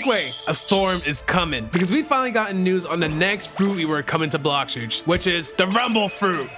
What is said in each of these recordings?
Make way, a storm is coming because we finally gotten news on the next fruit we were coming to Blox, which is the rumble fruit.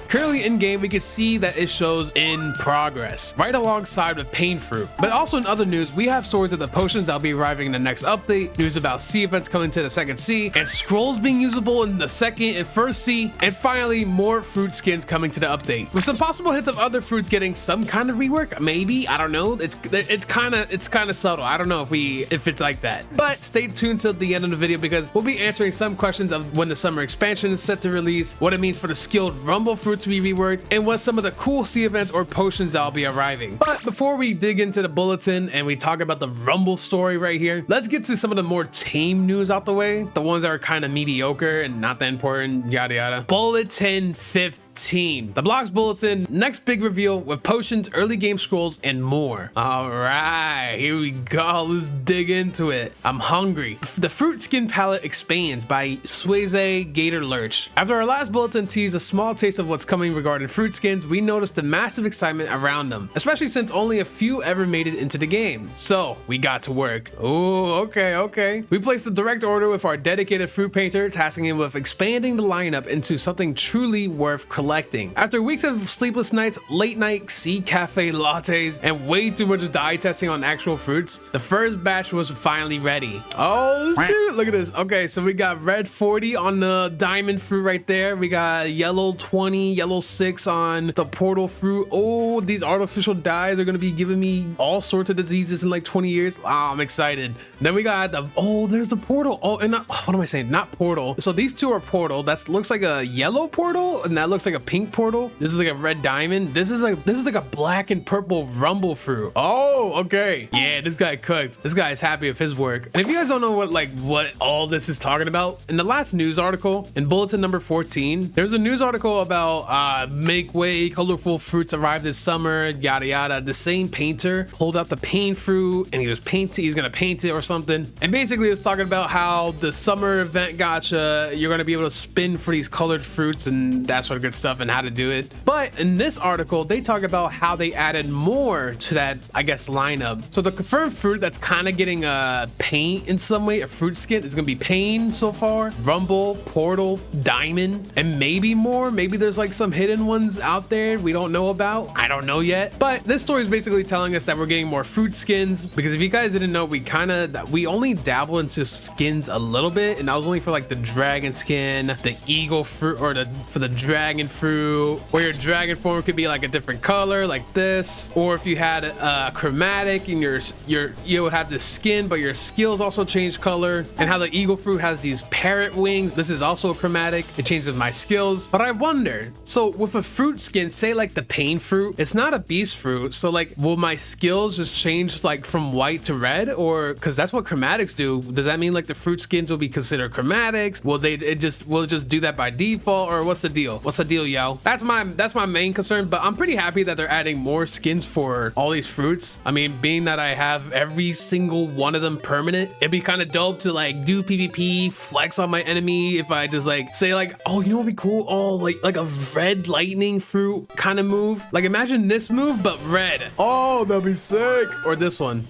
Currently in game, we can see that it shows in progress, right alongside with pain fruit. But also in other news, we have stories of the potions that'll be arriving in the next update, news about sea events coming to the second sea, and scrolls being usable in the second and first sea, and finally more fruit skins coming to the update. With some possible hints of other fruits getting some kind of rework, maybe, I don't know. It's kind of subtle. I don't know if it's like that. But stay tuned till the end of the video because we'll be answering some questions of when the summer expansion is set to release, what it means for the skilled rumble fruit to be reworked, and what some of the cool sea events or potions that'll be arriving. But before we dig into the bulletin and we talk about the rumble story right here, let's get to some of the more tame news out the way, the ones that are kind of mediocre and not that important, yada yada. Bulletin 15. The Blox Bulletin, next big reveal with potions, early game scrolls, and more. All right, here we go. Let's dig into it. I'm hungry. The fruit skin palette expands by Swayze Gator Lurch. After our last bulletin teased a small taste of what's coming regarding fruit skins, we noticed the massive excitement around them, especially since only a few ever made it into the game. So we got to work. Oh, okay. We placed a direct order with our dedicated fruit painter, tasking him with expanding the lineup into something truly worth collecting. After weeks of sleepless nights, late night sea cafe lattes, and way too much dye testing on actual fruits, the first batch was finally ready. Oh shoot, look at this. Okay, so we got red 40 on the diamond fruit right there. We got yellow 20, yellow 6 on the portal fruit. Oh, these artificial dyes are gonna be giving me all sorts of diseases in like 20 years. Oh, I'm excited. Then we got there's the portal. Oh, and what am I saying? Not portal. So these two are portal. That looks like a yellow portal, and that looks like a pink portal. This is like a red diamond. This is like a black and purple rumble fruit. Oh, okay. Yeah, this guy cooked. This guy is happy with his work. And if you guys don't know what all this is talking about, in the last news article in bulletin number 14, there's a news article about make way, colorful fruits arrive this summer, yada yada. The same painter pulled out the pain fruit and he's gonna paint it or something. And basically it's talking about how the summer event gacha, you're gonna be able to spin for these colored fruits and that sort of good stuff and how to do it. But in this article, they talk about how they added more to that, I guess, lineup. So the confirmed fruit that's kind of getting a paint in some way, a fruit skin, is gonna be pain so far, rumble, portal, diamond, and maybe more. Maybe there's like some hidden ones out there we don't know about. I don't know yet. But this story is basically telling us that we're getting more fruit skins, because if you guys didn't know, we only dabble into skins a little bit, and that was only for like the dragon skin, the eagle fruit, or for the dragon fruit, where your dragon form could be like a different color like this, or if you had a chromatic and you would have the skin but your skills also change color, and how the eagle fruit has these parrot wings. This is also a chromatic. It changes my skills. But I wonder, so with a fruit skin, say like the pain fruit, it's not a beast fruit, so like will my skills just change like from white to red? Or because that's what chromatics do, does that mean like the fruit skins will be considered chromatics? Will it just do that by default, or what's the deal, yo? That's my main concern. But I'm pretty happy that they're adding more skins for all these fruits. I mean, being that I have every single one of them permanent, it'd be kind of dope to like do PvP, flex on my enemy. If I just like say like, oh, you know what'd be cool? Oh, like a red lightning fruit kind of move. Like imagine this move but red. Oh, that'd be sick. Or this one.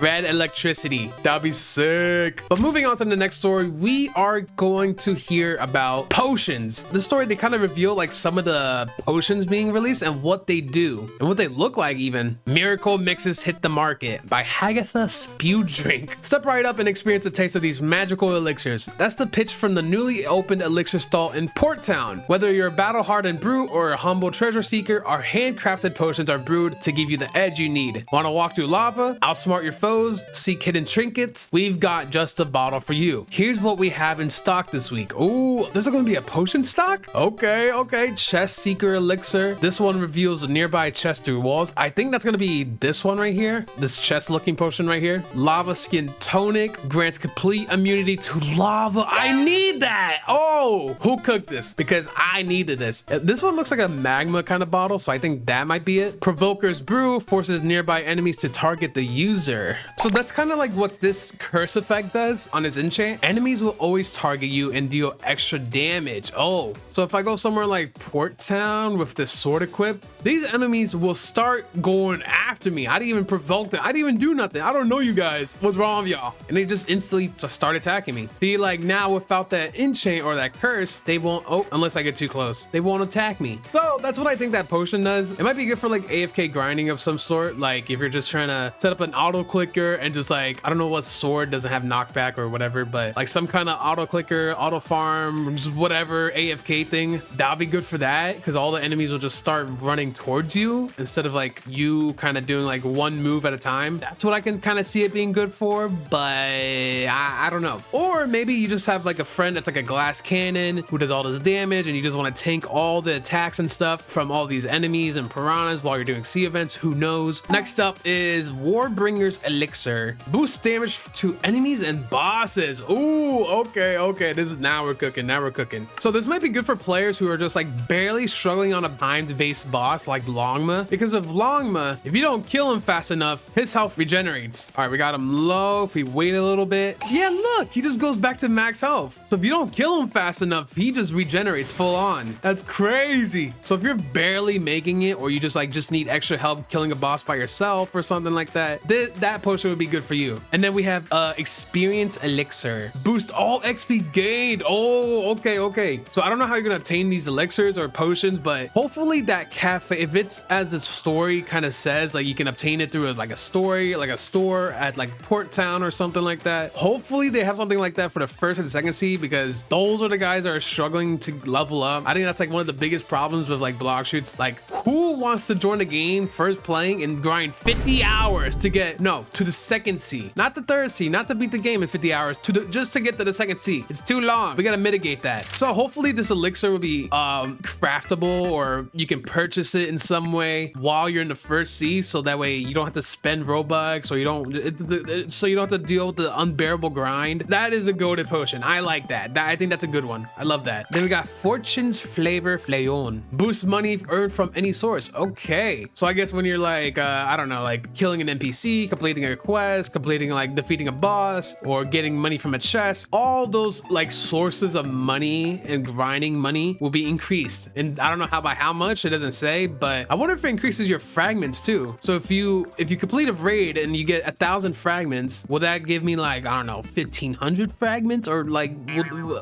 Red electricity. That'd be sick. But moving on to the next story, we are going to hear about potions. The story, they kind of reveal like some of the potions being released and what they do and what they look like even. Miracle mixes hit the market by Hagatha Spew Drink. Step right up and experience the taste of these magical elixirs. That's the pitch from the newly opened elixir stall in Port Town. Whether you're a battle-hardened brute or a humble treasure seeker, our handcrafted potions are brewed to give you the edge you need. Want to walk through lava? Outsmart your foes, seek hidden trinkets? We've got just a bottle for you. Here's what we have in stock this week. Oh, there's gonna be a potion stock? Okay. Chest Seeker Elixir. This one reveals a nearby chest through walls. I think that's gonna be this one right here. This chest looking potion right here. Lava Skin Tonic grants complete immunity to lava. I need that. Oh, who cooked this? Because I needed this. This one looks like a magma kind of bottle, so I think that might be it. Provoker's Brew forces nearby enemies to target the user. elixir. So that's kind of like what this curse effect does on his enchant. Enemies will always target you and deal extra damage. Oh, so if I go somewhere like Port Town with this sword equipped, these enemies will start going after me. I didn't even provoke them. I didn't even do nothing. I don't know you guys. What's wrong with y'all? And they just instantly start attacking me. See, like now without that enchant or that curse, they won't, oh, unless I get too close, they won't attack me. So that's what I think that potion does. It might be good for like AFK grinding of some sort. Like if you're just trying to set up an auto clicker and just like, I don't know what sword doesn't have knockback or whatever, but like some kind of auto clicker, auto farm, just whatever AFK thing, that'll be good for that, because all the enemies will just start running towards you instead of like you kind of doing like one move at a time. That's what I can kind of see it being good for, but I don't know. Or maybe you just have like a friend that's like a glass cannon who does all this damage and you just want to tank all the attacks and stuff from all these enemies and piranhas while you're doing sea events. Who knows? Next up is Warbringer's Elixir. Boost damage to enemies and bosses. Ooh, okay. This is, now we're cooking. So this might be good for players who are just like barely struggling on a timed-based boss like Longma, because of Longma, if you don't kill him fast enough, his health regenerates. All right, we got him low. If we wait a little bit, yeah, look, he just goes back to max health. So if you don't kill him fast enough, he just regenerates full on. That's crazy. So if you're barely making it, or you just need extra help killing a boss by yourself or something like that, that potion would be good for you. And then we have Experience Elixir. Boost all XP gained. Oh, okay. So I don't know how you're gonna obtain these elixirs or potions, but hopefully that cafe, if it's as the story kind of says, like you can obtain it through like a story, like a store at like Port Town or something like that. Hopefully they have something like that for the first and the second sea, because those are the guys that are struggling to level up. I think that's like one of the biggest problems with like block shoots. Like, who wants to join the game first playing and grind 50 hours to get to the second sea, not the third sea, not to beat the game in 50 hours, just to get to the second sea? It's too long. We gotta mitigate that. So hopefully this elixir will be craftable, or you can purchase it in some way while you're in the first sea, so that way you don't have to spend Robux, or you don't have to deal with the unbearable grind. That is a goated potion. I like that. I think that's a good one. I love that. Then we got Fortune's Flavor Flayon. Boost money earned from any source. Okay, so I guess when you're like I don't know, like killing an NPC, completing a quest, completing like defeating a boss, or getting money from a chest, all those like sources of money and grinding money will be increased. And I don't know by how much, it doesn't say, but I wonder if it increases your fragments too. So if you complete a raid and you get 1,000 fragments, will that give me like, I don't know, 1,500 fragments, or like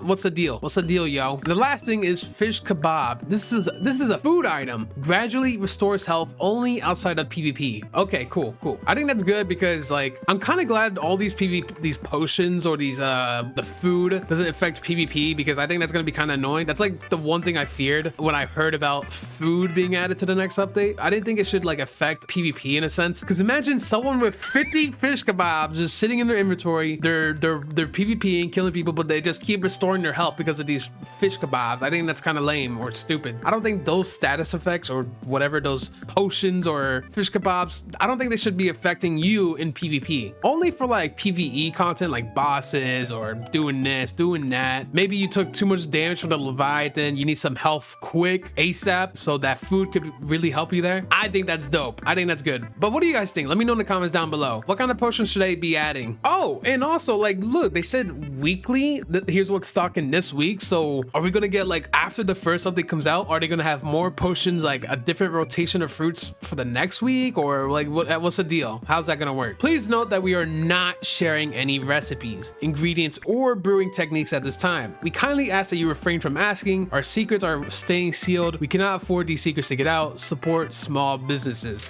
what's the deal? What's the deal, yo? The last thing is fish kebab. This is a food item. Gradually restores health only outside of PvP. Okay, cool. I think that's good, because like I'm kind of glad all these these potions or these the food doesn't affect PvP, because I think that's gonna be kind of annoying. That's like the one thing I feared when I heard about food being added to the next update. I didn't think it should like affect PvP in a sense, because imagine someone with 50 fish kebabs just sitting in their inventory. They're PvPing, killing people, but they just keep restoring their health because of these fish kebabs. I think that's kind of lame or stupid. I don't think those status effects or whatever, those potions or fish kebabs, I don't think they should be affecting you in PvP. Only for like PvE content, like bosses or doing this, doing that. Maybe you took too much damage from the Leviathan, you need some health quick ASAP, so that food could really help you there. I think that's dope. I think that's good. But what do you guys think? Let me know in the comments down below. What kind of potions should I be adding? Oh, and also like, look, they said weekly. Here's what's stocking this week. So are we gonna get like, after the first update comes out, are they gonna have more potions, like a different rotation of fruits for the next week, or like what's the deal? How's that gonna work? Please note that we are not sharing any recipes, ingredients, or brewing techniques at this time. We kindly ask that you refrain from asking. Our secrets are staying sealed. We cannot afford these secrets to get out. Support small businesses.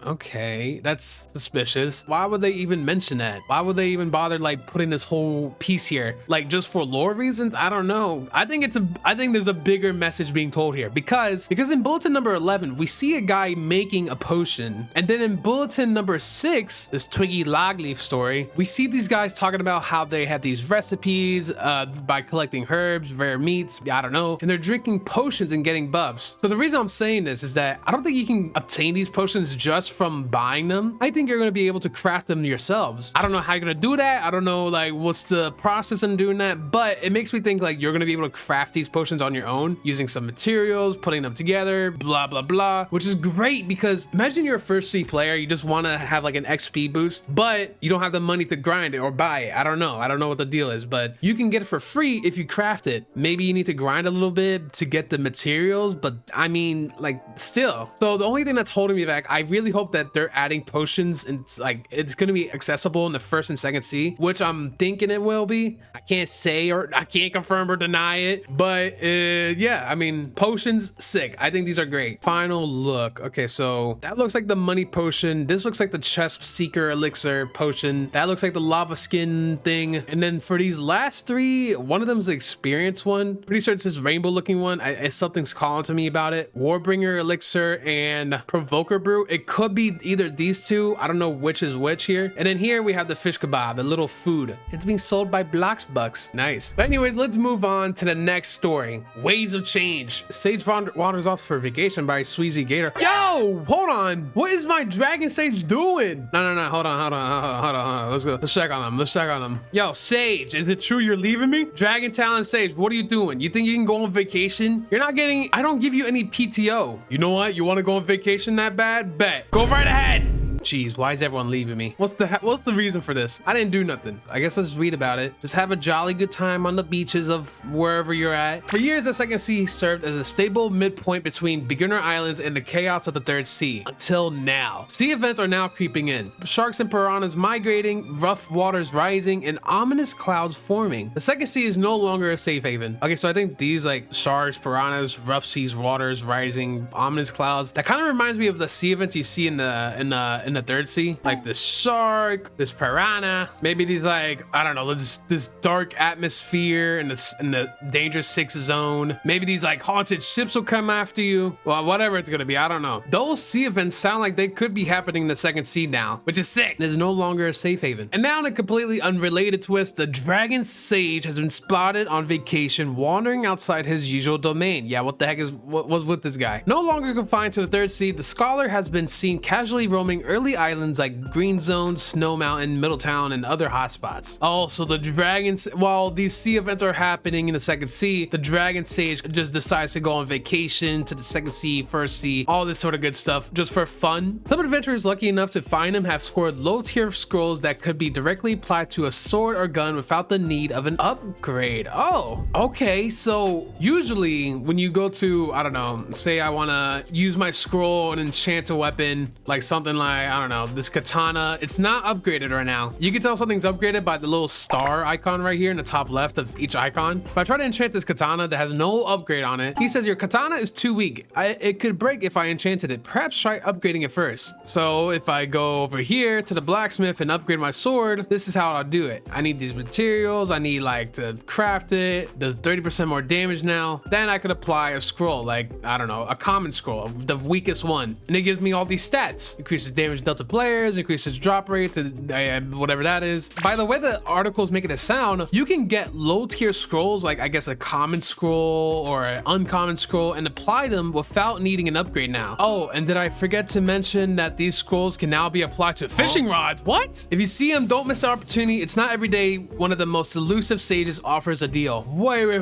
Okay, that's suspicious. Why would they even mention that? Why would they even bother like putting this whole piece here? Like just for lore reasons? I don't know. I think there's a bigger message being told here, because in bulletin number 11 we see a guy making a potion, and then in bulletin number 6, this Twiggy Logleaf story, we see these guys talking about how they have these recipes by collecting herbs, rare meats, I don't know, and they're drinking potions and getting buffs. So the reason I'm saying this is that I don't think you can obtain these potions just from buying them. I think you're going to be able to craft them yourselves. I don't know how you're going to do that. I don't know like what's the process in doing that, but it makes me think like you're going to be able to craft these potions on your own using some materials, putting them together, blah blah blah, which is great, because imagine you're a first sea player, you just want to have have like an XP boost, but you don't have the money to grind it or buy it. I don't know what the deal is, but you can get it for free if you craft it. Maybe you need to grind a little bit to get the materials, but I mean, like, still. So the only thing that's holding me back, I really hope that they're adding potions, and it's gonna be accessible in the first and second sea, which I'm thinking it will be. I can't say, or I can't confirm or deny it, but yeah, I mean, potions, sick. I think these are great. Final look. Okay, so that looks like the money potion. This looks like the chest seeker elixir potion. That looks like the lava skin thing. And then for these last three, one of them is the experience one. Pretty sure it's this rainbow looking one. Something's calling to me about it. Warbringer elixir and provoker brew. It could be either these two. I don't know which is which here. And then here we have the fish kebab, the little food. It's being sold by Blox bucks. Nice. But anyways, let's move on to the next story. Waves of change. Sage wanders off for vacation by Sweezy Gator. Yo, hold on. What is my dragon sage doing? No. Hold on. Let's go. Let's check on him. Yo, Sage, is it true you're leaving me? Dragon Talon Sage, what are you doing? You think you can go on vacation? You're not getting, I don't give you any PTO. You know what? You want to go on vacation that bad? Bet. Go right ahead. Jeez, why is everyone leaving me? What's the reason for this? I didn't do nothing. I guess let's read about it. Just have a jolly good time on the beaches of wherever you're at. For years, the Second Sea served as a stable midpoint between beginner islands and the chaos of the Third Sea. Until now. Sea events are now creeping in. Sharks and piranhas migrating, rough waters rising, and ominous clouds forming. The Second Sea is no longer a safe haven. Okay, so I think these like sharks, piranhas, rough seas, waters rising, ominous clouds. That kind of reminds me of the sea events you see in the Third Sea, like this shark, this piranha, maybe these like, I don't know, this dark atmosphere and the dangerous 6 zone. Maybe these like haunted ships will come after you. Well, whatever it's gonna be, I don't know. Those sea events sound like they could be happening in the Second Sea now, which is sick. There's no longer a safe haven. And now in a completely unrelated twist, the dragon sage has been spotted on vacation wandering outside his usual domain. Yeah, what the heck was with this guy? No longer confined to the Third Sea, the scholar has been seen casually roaming early islands like Green Zone, Snow Mountain, Middletown, and other hotspots. Oh, so the dragons, while these sea events are happening in the Second Sea, the dragon sage just decides to go on vacation to the Second Sea, First Sea, all this sort of good stuff just for fun. Some adventurers lucky enough to find him have scored low tier scrolls that could be directly applied to a sword or gun without the need of an upgrade. Oh, okay. So usually when you go to, I don't know, say I want to use my scroll and enchant a weapon, like something like, I don't know, this katana, it's not upgraded right now. You can tell something's upgraded by the little star icon right here in the top left of each icon. If I try to enchant this katana that has no upgrade on it, he says your katana is too weak. It could break if I enchanted it. Perhaps try upgrading it first. So if I go over here to the blacksmith and upgrade my sword, this is how I'll do it. I need these materials. I need like to craft it. Does 30% more damage now. Then I could apply a scroll, like, I don't know, a common scroll, the weakest one. And it gives me all these stats. Increases damage dealt to players, increases drop rates, and whatever that is. By the way the article's making it sound, you can get low tier scrolls, like I guess a common scroll or an uncommon scroll, and apply them without needing an upgrade now. Oh, and did I forget to mention that these scrolls can now be applied to fishing rods? What? If you see them, don't miss the opportunity. It's not every day one of the most elusive sages offers a deal. Wait,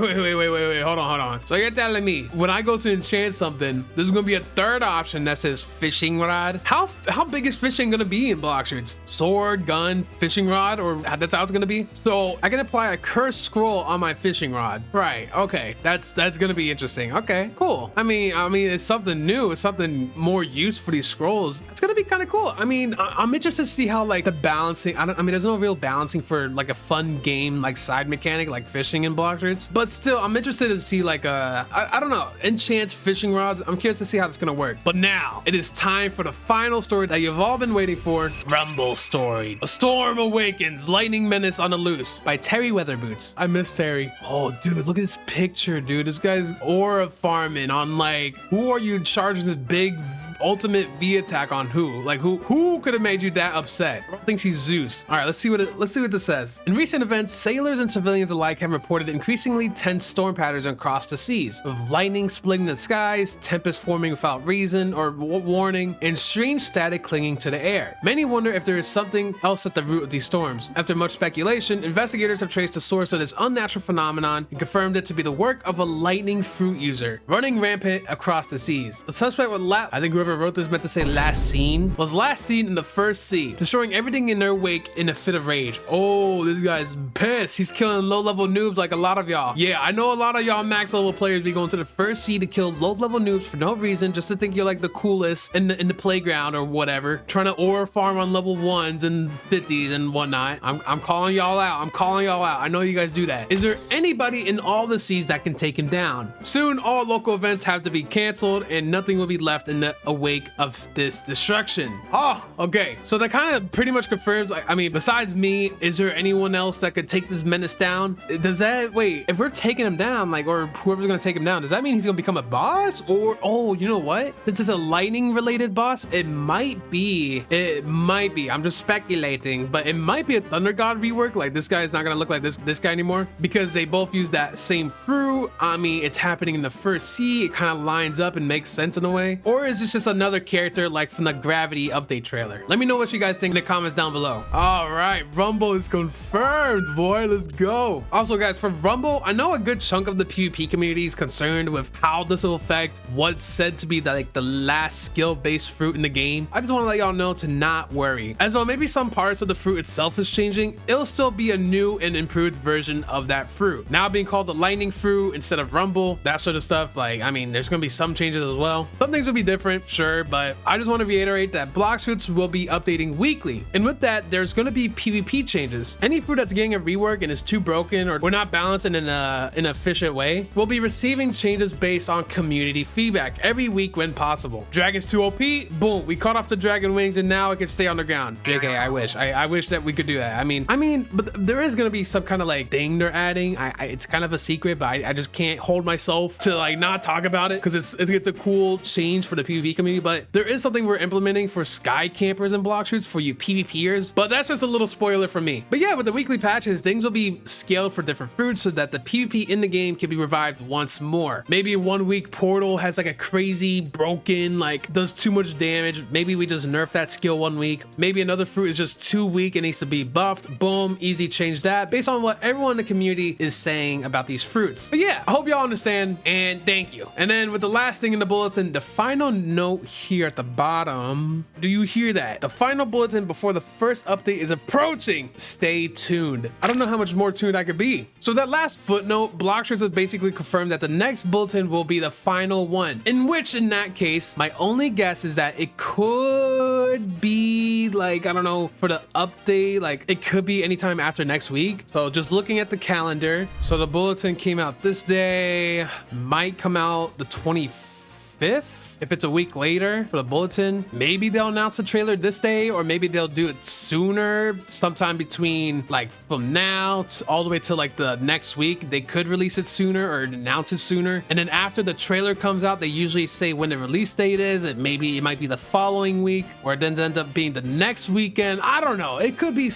hold on. So you're telling me when I go to enchant something, there's gonna be a third option that says fishing rod? How big is fishing gonna be in Blox? Sword, gun, fishing rod, or that's how it's gonna be? So I can apply a cursed scroll on my fishing rod. Right, okay, that's gonna be interesting. Okay, cool. I mean it's something new, it's something more use for these scrolls. It's gonna be kind of cool. I mean, I'm interested to see how like the balancing, I mean there's no real balancing for like a fun game like side mechanic like fishing in Blox, but still I'm interested to see like I don't know, enchant fishing rods. I'm curious to see how it's gonna work. But now it is time for the final story that you've all been waiting for. Rumble Story. A storm awakens, lightning menace on the loose by Terry Weatherboots. I miss Terry. Oh dude, look at this picture, dude. This guy's aura farming on like, who are you charging this big ultimate V attack on who? Like who could have made you that upset? Bro thinks he's Zeus. All right, let's see what this says. In recent events, sailors and civilians alike have reported increasingly tense storm patterns across the seas, with lightning splitting the skies, tempests forming without reason or warning, and strange static clinging to the air. Many wonder if there is something else at the root of these storms. After much speculation, investigators have traced the source of this unnatural phenomenon and confirmed it to be the work of a lightning fruit user running rampant across the seas. The suspect would I think whoever whoever wrote this meant to say last seen, was last seen in the first sea, destroying everything in their wake in a fit of rage. Oh, this guy's pissed. He's killing low-level noobs like a lot of y'all. Yeah, I know a lot of y'all max level players be going to the first sea to kill low-level noobs for no reason, just to think you're like the coolest in the playground or whatever, trying to ore farm on level 1s and 50s and whatnot. I'm calling y'all out. I'm calling y'all out. I know you guys do that. Is there anybody in all the seas that can take him down? Soon, all local events have to be canceled and nothing will be left in the wake of this destruction. Oh, okay. So that kind of pretty much confirms, like, I mean, besides me, is there anyone else that could take this menace down? Does that, wait, if we're taking him down, like, or whoever's gonna take him down, does that mean he's gonna become a boss? Or, oh, you know what? Since it's a lightning related boss, it might be, I'm just speculating, but it might be a Thunder God rework. Like, this guy is not gonna look like this guy anymore because they both use that same fruit. I mean, it's happening in the first sea. It kind of lines up and makes sense in a way. Or is this just another character like from the Gravity update trailer? Let me know what you guys think in the comments down below. All right, Rumble is confirmed, boy. Let's go. Also, guys, for Rumble, I know a good chunk of the PvP community is concerned with how this will affect what's said to be the last skill-based fruit in the game. I just want to let y'all know to not worry. As though maybe some parts of the fruit itself is changing, it'll still be a new and improved version of that fruit. Now being called the lightning fruit instead of Rumble, that sort of stuff. Like, I mean, there's gonna be some changes as well. Some things will be different, sure, but I just want to reiterate that Blox fruits will be updating weekly. And with that, there's gonna be PvP changes. Any fruit that's getting a rework and is too broken or we're not balanced in an efficient way will be receiving changes based on community feedback every week when possible. Dragon's too OP, boom, we cut off the dragon wings and now it can stay on the ground. JK, I wish that we could do that. I mean, but there is gonna be some kind of like thing they're adding. It's kind of a secret, but I just can't hold myself to like not talk about it because it's a cool change for the PvP community. But there is something we're implementing for sky campers and block shoots for you PvPers, but that's just a little spoiler for me. But yeah, with the weekly patches, things will be scaled for different fruits so that the PvP in the game can be revived once more. Maybe 1 week Portal has like a crazy broken, like does too much damage. Maybe we just nerf that skill 1 week. Maybe another fruit is just too weak and needs to be buffed. Boom, easy change that based on what everyone in the community is saying about these fruits. But yeah, I hope y'all understand and thank you. And then with the last thing in the bulletin, the final note here at the bottom. Do you hear that? The final bulletin before the first update is approaching. Stay tuned. I don't know how much more tuned I could be. So that last footnote, Blox has basically confirmed that the next bulletin will be the final one, in which in that case, my only guess is that it could be like, I don't know, for the update, like it could be anytime after next week. So just looking at the calendar, so the bulletin came out this day, might come out the 25th. If it's a week later for the bulletin, maybe they'll announce the trailer this day, or maybe they'll do it sooner, sometime between like from now to all the way till like the next week. They could release it sooner or announce it sooner. And then after the trailer comes out, they usually say when the release date is. It might be the following week, or it then ends up being the next weekend. I don't know. It could be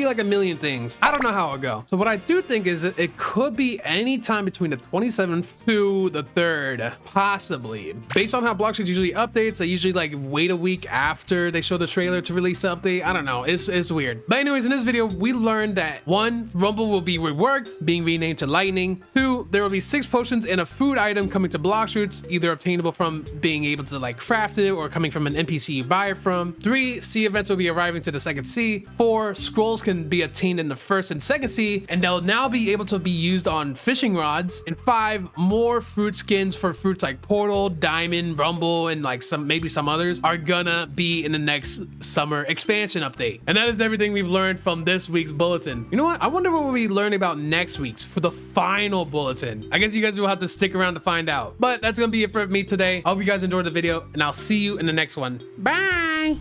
like a million things. I don't know how it'll go. So what I do think is it could be any time between the 27th to the 3rd, possibly, based on how Blox usually updates. They usually like wait a week after they show the trailer to release the update. I don't know, it's weird. But anyways, in this video we learned that 1, Rumble will be reworked, being renamed to Lightning. 2, there will be 6 potions and a food item coming to block shoots, either obtainable from being able to like craft it or coming from an NPC you buy it from. 3, sea events will be arriving to the 2nd sea. 4, scrolls can be obtained in the 1st and 2nd sea, and they'll now be able to be used on fishing rods. And 5, more fruit skins for fruits like Portal, Diamond, Rumble, and like maybe some others are gonna be in the next summer expansion update. And that is everything we've learned from this week's bulletin. You know what? I wonder what we'll be learning about next week's for the final bulletin. I guess you guys will have to stick around to find out. But that's gonna be it for me today. I hope you guys enjoyed the video, and I'll see you in the next one. Bye.